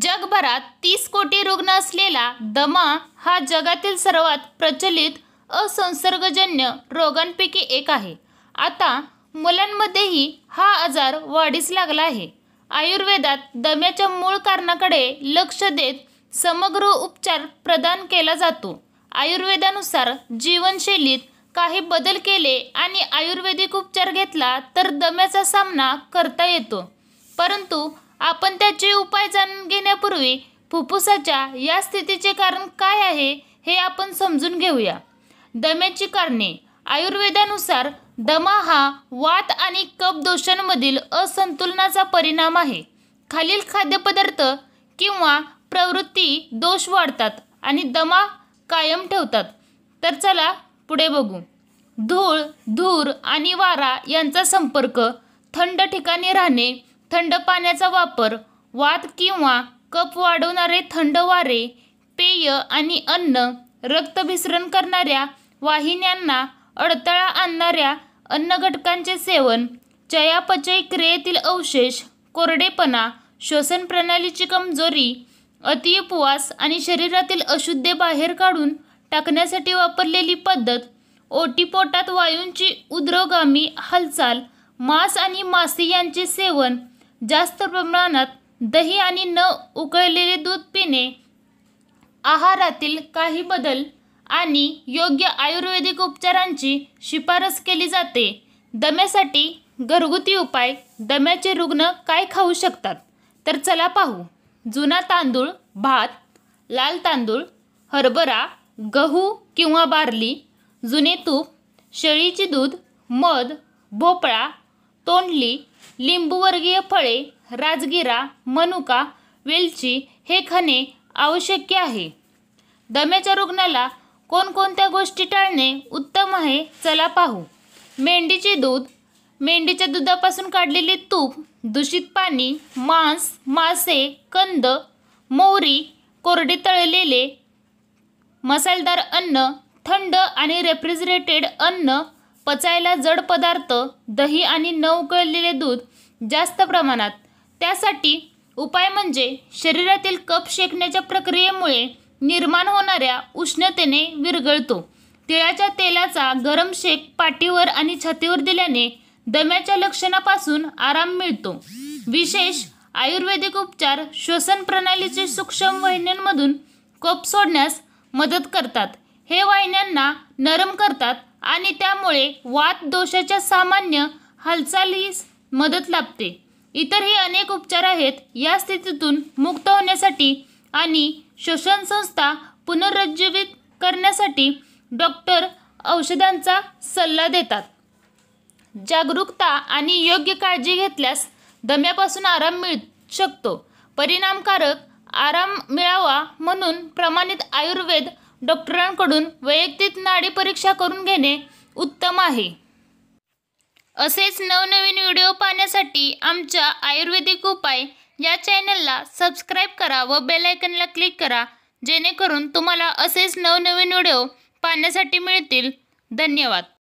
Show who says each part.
Speaker 1: जगभरात 30 कोटी रुग्ण असलेला दमा हा जगातील सर्वात प्रचलित असंसर्गजन्य रोगांपैकी एक आहे. आता मुलांमध्येही हा आजार वाढीस लागला आहे. आयुर्वेदात दम्याच्या मूळ कारणाकडे लक्ष देत समग्र उपचार प्रदान केला जातो. आयुर्वेदानुसार जीवनशैलीत काही बदल केले आणि आयुर्वेदिक उपचार घेतला तर दम्याचा सामना करता येतो. परंतु आपण त्याचे उपाय जाणून घेण्यापूर्वी फुफ्फुसाच्या या स्थितीचे कारण काय आहे हे आपण समजून घेऊया. दम्याची कारणे. आयुर्वेदानुसार दमा हा वात आणि कफ दोषांमधील असंतुलनाचा परिणाम आहे. खालील खाद्यपदार्थ किंवा प्रवृत्ती दोष वाढतात आणि दमा कायम ठेवतात. तर चला पुढे बघू. धूळ, धूर आणि वारा यांचा संपर्क, थंड ठिकाणी राहणे, थंड पाण्याचा वापर, वात किंवा कफ वाढवणारे थंड वारे, पेय आणि अन्न, रक्तभिसरण करणाऱ्या वाहिन्यांना अडथळा आणणाऱ्या अन्नघटकांचे सेवन, चयापचय क्रियेतील अवशेष, कोरडेपणा, श्वसन प्रणालीची कमजोरी, अति उपवास आणि शरीरातील अशुद्धी बाहेर काढून टाकण्यासाठी वापरलेली पद्धत, ओटीपोटात वायूंची उध्र्वगामी हालचाल, मांस आणि मासे यांचे सेवन, जास्त प्रमाणात दही आणि न उकळलेले दूध पिणे, आहारातील काही बदल आणि योग्य आयुर्वेदिक उपचारांची शिफारस केली जाते. दम्यासाठी घरगुती उपाय. दम्याचे रुग्ण काय खाऊ शकतात तर चला पाहू. जुना तांदूळ, भात, लाल तांदूळ, हरभरा, गहू किंवा बार्ली, जुने तूप, शेळीचे दूध, मध, भोपळा, तोंडली, लिंबूवर्गीय फळे, राजगिरा, मनुका, वेलची हे खाणे आवश्यक आहे. दम्याच्या रुग्णाला कोणकोणत्या गोष्टी टाळणे उत्तम आहे चला पाहू. मेंढीचे दूध. मेंढीच्या दुधापासून काढलेले तूप, दूषित पाणी, मांस, मासे, कंद, मोहरी, कोरडे तळलेले मसालेदार अन्न, थंड आणि रेफ्रिजरेटेड अन्न, पचायला जड पदार्थ, दही आणि न उकळलेले दूध जास्त प्रमाणात. त्यासाठी उपाय म्हणजे शरीरातील कफ शेकण्याच्या प्रक्रियेमुळे निर्माण होणाऱ्या उष्णतेने विरघळतो. तिळाच्या तेलाचा गरम शेक पाठीवर आणि छातीवर दिल्याने दम्याच्या लक्षणापासून आराम मिळतो. विशेष आयुर्वेदिक उपचार श्वसन प्रणालीचे सूक्ष्म वाहिन्यांमधून कफ सोडण्यास मदत करतात. हे वाहिन्यांना नरम करतात आणि त्यामुळे वात दोषाच्या सामान्य हालचालीस मदत लाभते. इतरही अनेक उपचार आहेत. या स्थितीतून मुक्त होण्यासाठी आणि श्वसन संस्था पुनरुज्जीवित करण्यासाठी डॉक्टर औषधांचा सल्ला देतात. जागरूकता आणि योग्य काळजी घेतल्यास दम्यापासून आराम मिळू शकतो. परिणामकारक आराम मिळावा म्हणून प्रमाणित आयुर्वेद डॉक्टरांकडून वैयक्तिक नाडी परीक्षा करून घेणे उत्तम आहे. असेच नवनवीन व्हिडिओ पाहण्यासाठी आमच्या आयुर्वेदिक उपाय या चॅनलला सबस्क्राईब करा व बेल आयकॉनला क्लिक करा, जेणेकरून तुम्हाला असेच नवनवीन व्हिडिओ पाहण्यासाठी मिळतील. धन्यवाद.